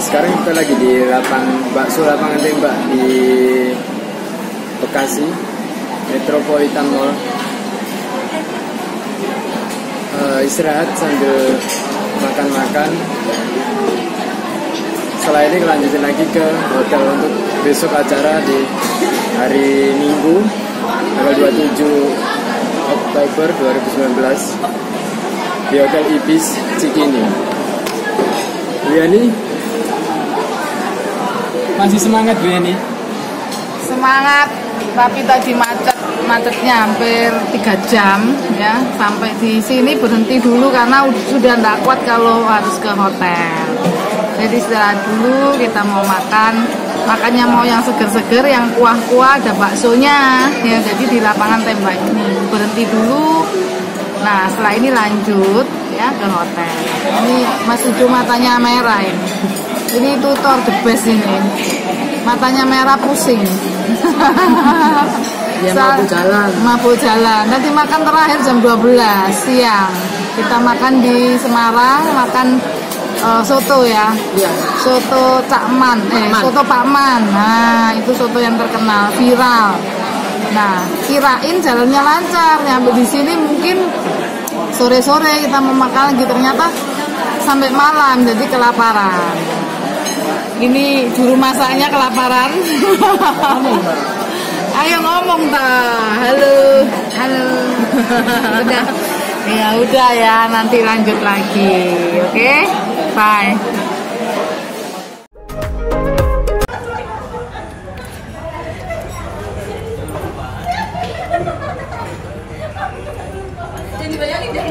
Sekarang kita lagi di lapangan tembak di Bekasi Metropolitan Mall. Istirahat sambil makan-makan. Setelah ini lanjutin lagi ke hotel untuk besok acara di hari Minggu tanggal 27 Oktober 2019 di Hotel Ibis Cikini. Bu Yani masih semangat, Bu Yani? Semangat, tapi tadi macetnya hampir 3 jam ya. Sampai di sini berhenti dulu karena sudah tidak kuat kalau harus ke hotel. Jadi istirahat dulu, kita mau makannya mau yang seger-seger, yang kuah-kuah, ada baksonya ya. Jadi di lapangan tembak ini berhenti dulu. Nah setelah ini lanjut ya ke hotel. Ini Mas Ujo matanya merah ini. Ini tutor the best ini. Matanya merah pusing. Ya, mabuk jalan. Nanti makan terakhir jam 12 siang. Kita makan di Semarang, makan soto ya. Iya. Soto Cakman, soto Pakman. Nah, itu soto yang terkenal, viral. Nah, kirain jalannya lancar. Nyampe di sini mungkin sore-sore kita mau makan lagi, ternyata sampai malam, jadi kelaparan. Ini juru masaknya kelaparan. Ayo ngomong halo. Udah ya, nanti lanjut lagi. Oke, bye. Jadi bayangin deh.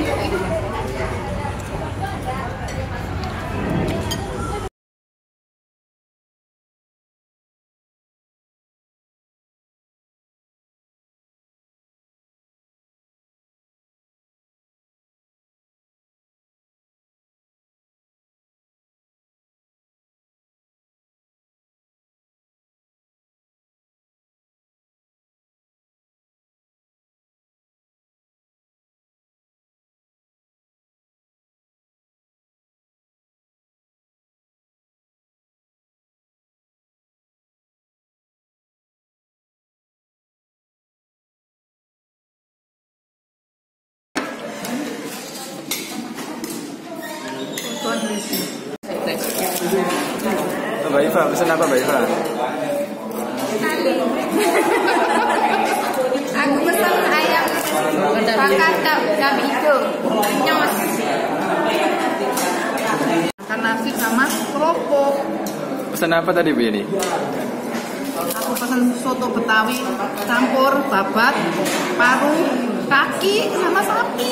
Mbak Iva, pesan apa Mbak Iva? Aku pesan ayam bakar cabai hijau, nyos. Makan nasi sama keropok. Pesan apa tadi Bu Yani? Aku pesan soto Betawi campur babat, paru, kaki sama sapi.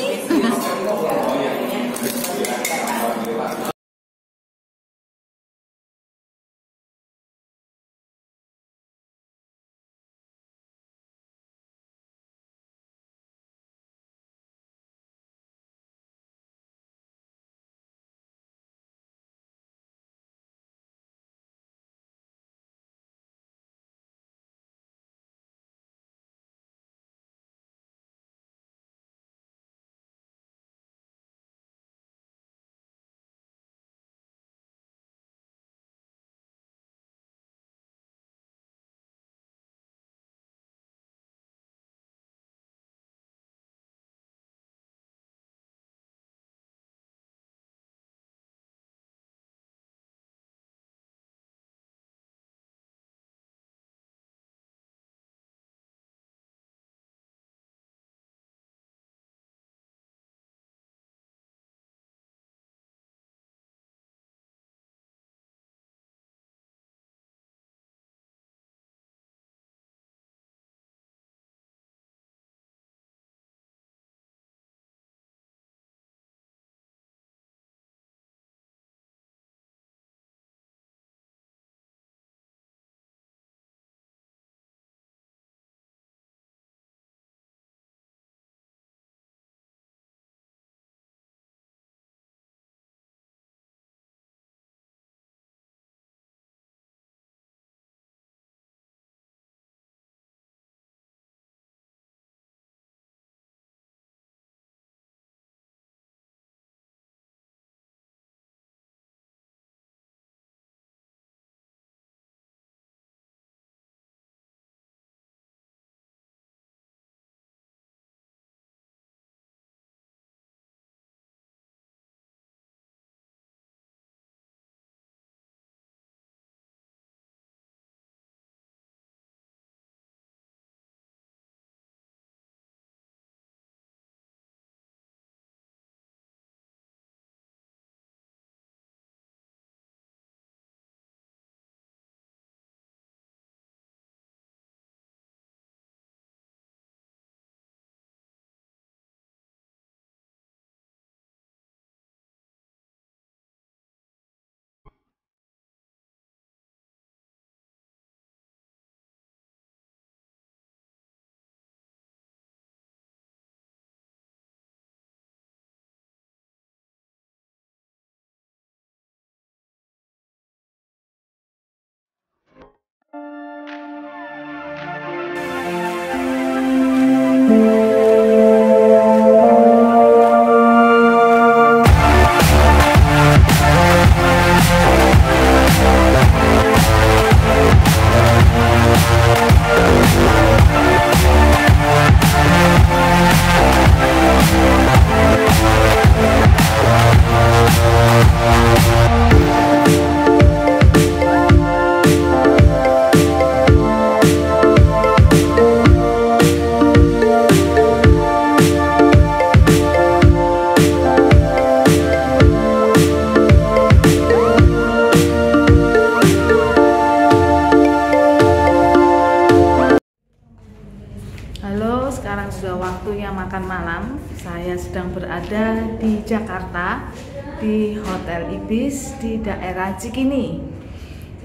makan malam. Saya sedang berada di Jakarta, di Hotel Ibis di daerah Cikini.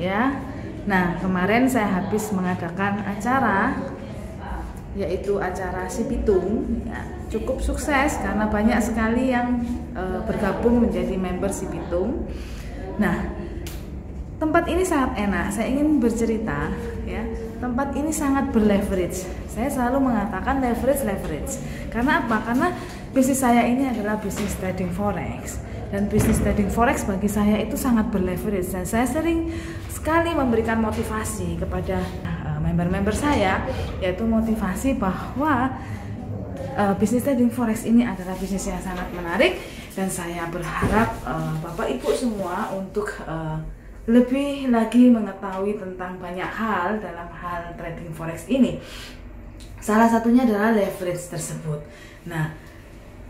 Ya. Nah, kemarin saya habis mengadakan acara, yaitu acara Si Pitung. Ya, cukup sukses karena banyak sekali yang bergabung menjadi member Si Pitung. Nah, tempat ini sangat enak. Saya ingin bercerita, ya. Tempat ini sangat berleverage. Saya selalu mengatakan leverage. Karena apa? Karena bisnis saya ini adalah bisnis trading forex. Dan bisnis trading forex bagi saya itu sangat berleverage. Dan saya sering sekali memberikan motivasi kepada member-member saya, yaitu motivasi bahwa bisnis trading forex ini adalah bisnis yang sangat menarik. Dan saya berharap Bapak Ibu semua untuk lebih lagi mengetahui tentang banyak hal dalam hal trading forex ini. Salah satunya adalah leverage tersebut. Nah,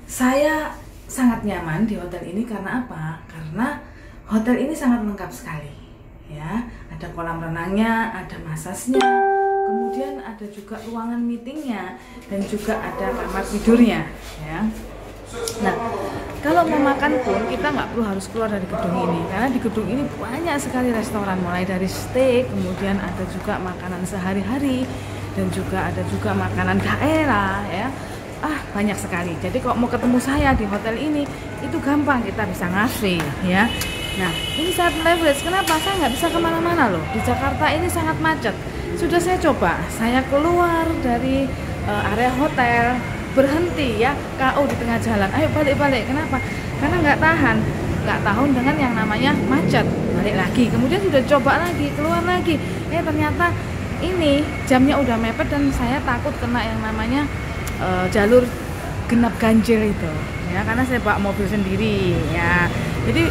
saya sangat nyaman di hotel ini karena apa? Karena hotel ini sangat lengkap sekali. Ya, ada kolam renangnya, ada masasnya, kemudian ada juga ruangan meetingnya, dan juga ada kamar tidurnya. Ya. Nah, kalau mau makan pun kita nggak perlu harus keluar dari gedung ini, karena di gedung ini banyak sekali restoran, mulai dari steak, kemudian ada juga makanan sehari-hari, dan juga ada juga makanan daerah, ya. Banyak sekali. Jadi kalau mau ketemu saya di hotel ini itu gampang, kita bisa ngafe, ya. Nah, ini sangat leverage. Kenapa? Saya nggak bisa kemana-mana loh. Di Jakarta ini sangat macet. Sudah saya coba, saya keluar dari area hotel, berhenti ya, KO di tengah jalan, ayo balik-balik. Kenapa? Karena nggak tahan dengan yang namanya macet. Balik lagi, kemudian sudah coba lagi, keluar lagi, ternyata ini jamnya udah mepet dan saya takut kena yang namanya jalur genap ganjil itu, ya, karena saya bawa mobil sendiri, ya, jadi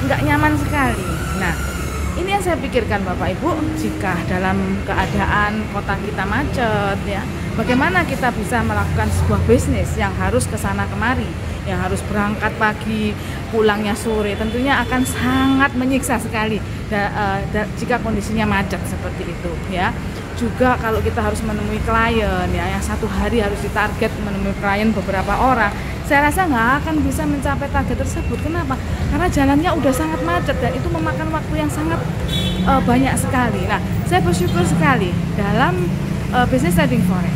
nggak nyaman sekali. Nah, ini yang saya pikirkan Bapak Ibu, jika dalam keadaan kota kita macet, ya, bagaimana kita bisa melakukan sebuah bisnis yang harus kesana kemari, yang harus berangkat pagi, pulangnya sore, tentunya akan sangat menyiksa sekali jika kondisinya macet seperti itu, ya. Juga kalau kita harus menemui klien, ya, yang satu hari harus ditarget menemui klien beberapa orang, saya rasa nggak akan bisa mencapai target tersebut. Kenapa? Karena jalannya udah sangat macet dan itu memakan waktu yang sangat banyak sekali. Nah, saya bersyukur sekali dalam bisnis trading forex,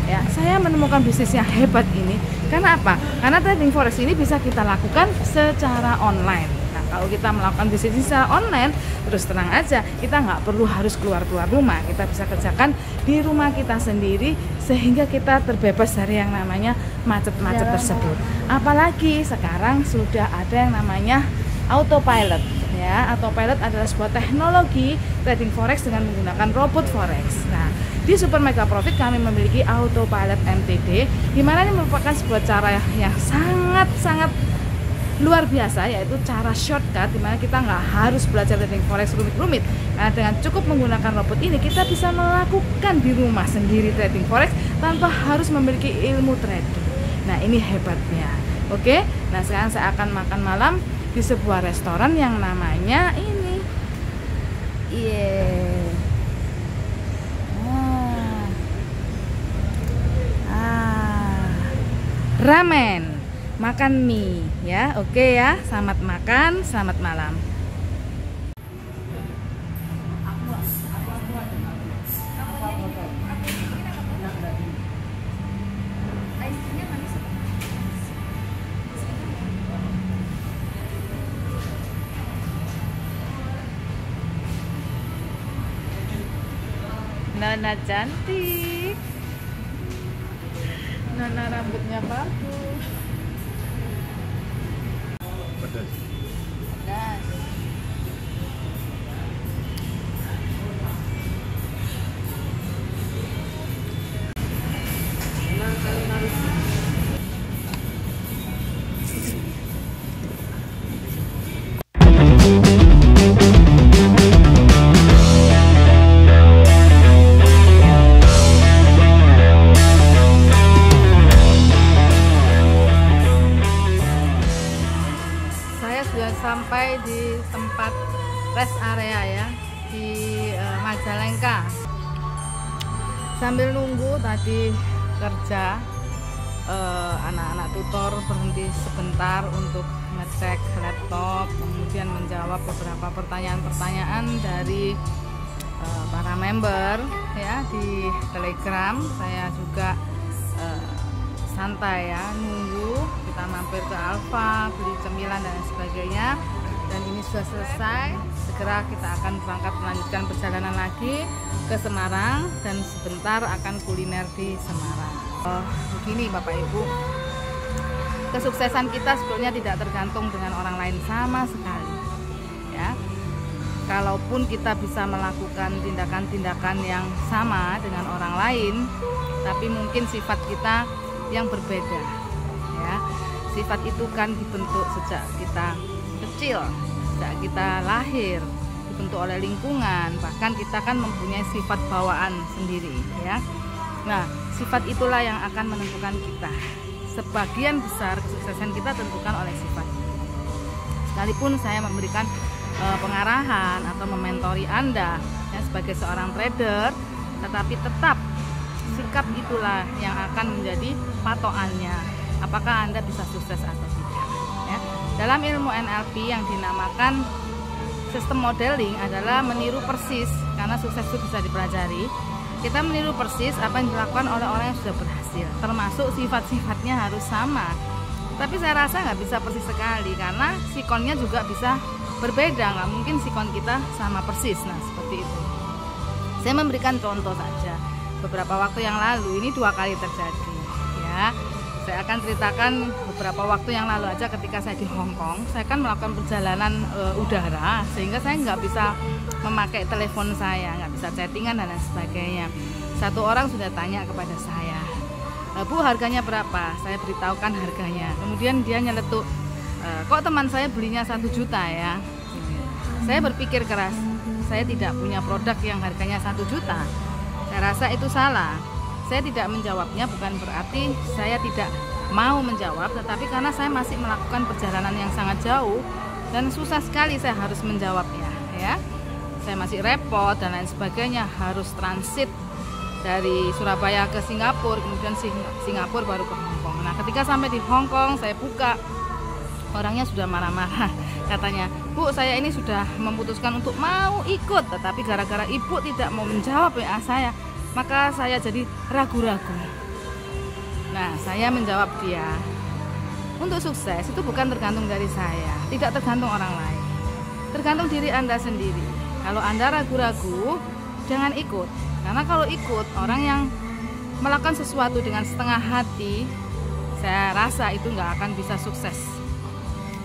ya, saya menemukan bisnis yang hebat ini. Karena apa? Karena trading forex ini bisa kita lakukan secara online. Nah, kalau kita melakukan bisnis secara online, terus terang aja, kita nggak perlu harus keluar rumah. Kita bisa kerjakan di rumah kita sendiri, sehingga kita terbebas dari yang namanya macet-macet tersebut. Apalagi sekarang sudah ada yang namanya autopilot. Ya, autopilot adalah sebuah teknologi trading forex dengan menggunakan robot forex. Nah, di Super Mega Profit kami memiliki autopilot MTD, di mana ini merupakan sebuah cara yang sangat luar biasa, yaitu cara shortcut, di mana kita nggak harus belajar trading forex rumit-rumit. Karena dengan cukup menggunakan robot ini, kita bisa melakukan di rumah sendiri trading forex tanpa harus memiliki ilmu trading. Nah, ini hebatnya. Oke, nah sekarang saya akan makan malam di sebuah restoran yang namanya ini, ramen, makan mie, ya. Oke ya, selamat makan, selamat malam. Nona cantik, Nona rambutnya bagus. Pedas. Sampai di tempat rest area, ya, di Majalengka. Sambil nunggu tadi kerja tutor berhenti sebentar untuk ngecek laptop, kemudian menjawab beberapa pertanyaan-pertanyaan dari para member ya di Telegram. Saya juga santai ya, nunggu kita mampir ke Alfa, beli cemilan dan sebagainya. Dan ini sudah selesai, segera kita akan berangkat melanjutkan perjalanan lagi ke Semarang dan sebentar akan kuliner di Semarang. Begini Bapak Ibu, kesuksesan kita sebetulnya tidak tergantung dengan orang lain sama sekali ya. Kalaupun kita bisa melakukan tindakan-tindakan yang sama dengan orang lain, tapi mungkin sifat kita yang berbeda ya. Sifat itu kan dibentuk sejak kita kecil, sejak kita lahir, dibentuk oleh lingkungan, bahkan kita kan mempunyai sifat bawaan sendiri ya. Nah, sifat itulah yang akan menentukan kita. Sebagian besar kesuksesan kita tentukan oleh sifat. Sekalipun saya memberikan pengarahan atau mementori Anda ya, sebagai seorang trader, tetapi tetap sikap itulah yang akan menjadi patokannya apakah Anda bisa sukses atau tidak ya. Dalam ilmu NLP yang dinamakan sistem modeling adalah meniru persis, karena sukses itu bisa dipelajari. Kita meniru persis apa yang dilakukan oleh orang yang sudah berhasil, termasuk sifat-sifatnya harus sama. Tapi saya rasa nggak bisa persis sekali, karena sikonnya juga bisa berbeda, nggak mungkin sikon kita sama persis. Nah seperti itu. Saya memberikan contoh saja. Beberapa waktu yang lalu, ini 2 kali terjadi ya. Saya akan ceritakan beberapa waktu yang lalu aja ketika saya di Hong Kong. Saya kan melakukan perjalanan udara, sehingga saya nggak bisa memakai telepon saya, nggak bisa chattingan dan lain sebagainya. Satu orang sudah tanya kepada saya, Bu, harganya berapa? Saya beritahukan harganya. Kemudian dia nyeletuk, kok teman saya belinya 1 juta ya? Saya berpikir keras, saya tidak punya produk yang harganya 1 juta. Saya rasa itu salah. Saya tidak menjawabnya bukan berarti saya tidak mau menjawab, tetapi karena saya masih melakukan perjalanan yang sangat jauh dan susah sekali saya harus menjawabnya ya. Saya masih repot dan lain sebagainya, harus transit dari Surabaya ke Singapura, kemudian Singapura baru ke Hong Kong. Nah ketika sampai di Hong Kong, saya buka, orangnya sudah marah-marah. Katanya, Bu, saya ini sudah memutuskan untuk mau ikut, tetapi gara-gara ibu tidak mau menjawab WA saya, maka saya jadi ragu-ragu. Nah saya menjawab dia, untuk sukses itu bukan tergantung dari saya, tidak tergantung orang lain, tergantung diri Anda sendiri. Kalau Anda ragu-ragu, jangan ikut. Karena kalau ikut, orang yang melakukan sesuatu dengan setengah hati, saya rasa itu nggak akan bisa sukses.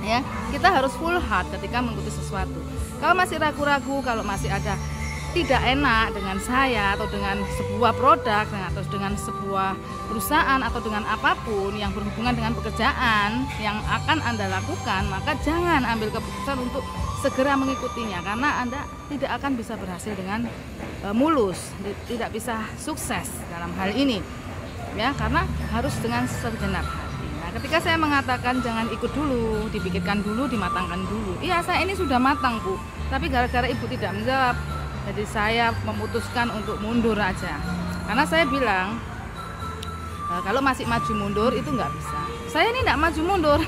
Ya, kita harus full heart ketika mengikuti sesuatu. Kalau masih ragu-ragu, kalau masih ada tidak enak dengan saya atau dengan sebuah produk atau dengan sebuah perusahaan atau dengan apapun yang berhubungan dengan pekerjaan yang akan Anda lakukan, maka jangan ambil keputusan untuk segera mengikutinya, karena Anda tidak akan bisa berhasil dengan mulus, tidak bisa sukses dalam hal ini ya, karena harus dengan segenap hati. Nah ketika saya mengatakan jangan ikut dulu, dipikirkan dulu, dimatangkan dulu, iya saya ini sudah matang Bu, tapi gara-gara ibu tidak menjawab, jadi saya memutuskan untuk mundur aja. Karena saya bilang kalau masih maju mundur itu nggak bisa. Saya ini tidak maju mundur,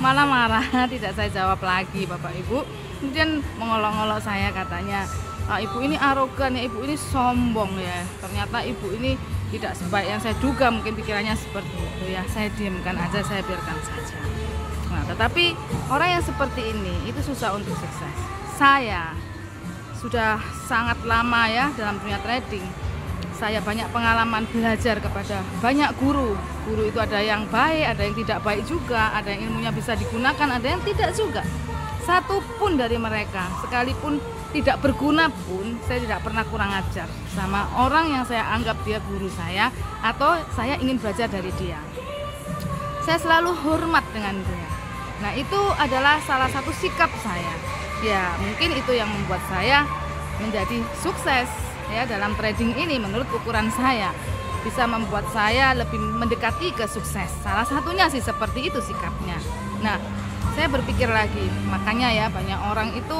malah marah, tidak saya jawab lagi Bapak Ibu. Kemudian mengolok-olok saya, katanya, ibu ini arogan ya, ibu ini sombong ya. Ternyata ibu ini tidak sebaik yang saya duga, mungkin pikirannya seperti itu ya. Saya diamkan aja, saya biarkan saja. Nah, tetapi orang yang seperti ini itu susah untuk sukses. Saya sudah sangat lama ya dalam dunia trading. Saya banyak pengalaman belajar kepada banyak guru. Guru itu ada yang baik, ada yang tidak baik juga, ada yang ilmunya bisa digunakan, ada yang tidak juga. Satu pun dari mereka, sekalipun tidak berguna pun, saya tidak pernah kurang ajar sama orang yang saya anggap dia guru saya atau saya ingin belajar dari dia. Saya selalu hormat dengan dia. Nah, itu adalah salah satu sikap saya. Ya, mungkin itu yang membuat saya menjadi sukses ya dalam trading ini. Menurut ukuran saya, bisa membuat saya lebih mendekati ke sukses. Salah satunya sih seperti itu sikapnya. Nah, saya berpikir lagi, makanya ya banyak orang itu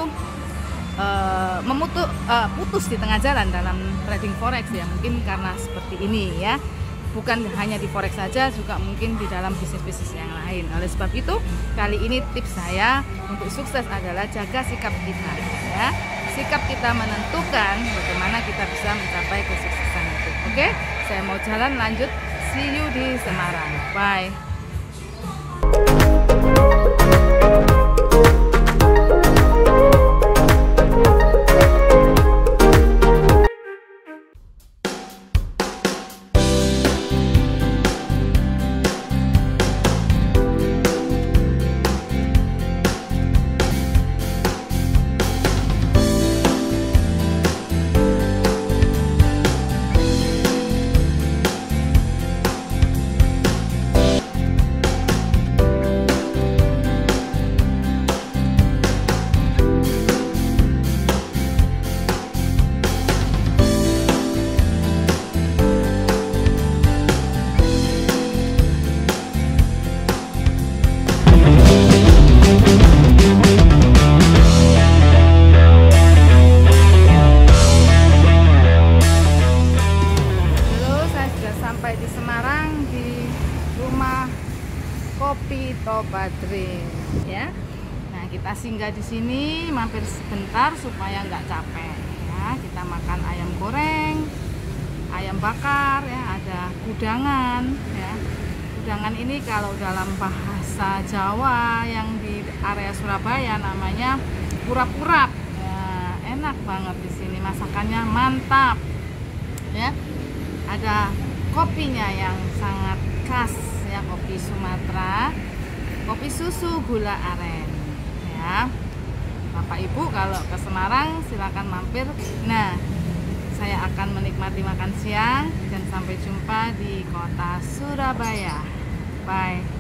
putus di tengah jalan dalam trading forex ya, mungkin karena seperti ini ya. bukan hanya di forex saja, juga mungkin di dalam bisnis-bisnis yang lain. Oleh sebab itu, kali ini tips saya untuk sukses adalah jaga sikap kita, ya. Sikap kita menentukan bagaimana kita bisa mencapai kesuksesan itu. Oke, saya mau jalan lanjut. See you di Semarang. Bye. Kopi Tobadrin, ya. Nah, kita singgah di sini, mampir sebentar supaya nggak capek, ya. Kita makan ayam goreng, ayam bakar, ya. Ada gudangan, ya. Gudangan ini kalau dalam bahasa Jawa yang di area Surabaya namanya purap-purap. Ya, enak banget di sini, masakannya mantap, ya. Ada kopinya yang sangat khas, ya, kopi Sumatera, kopi susu gula aren, ya. Bapak Ibu kalau ke Semarang silakan mampir. Nah, saya akan menikmati makan siang dan sampai jumpa di kota Surabaya. Bye.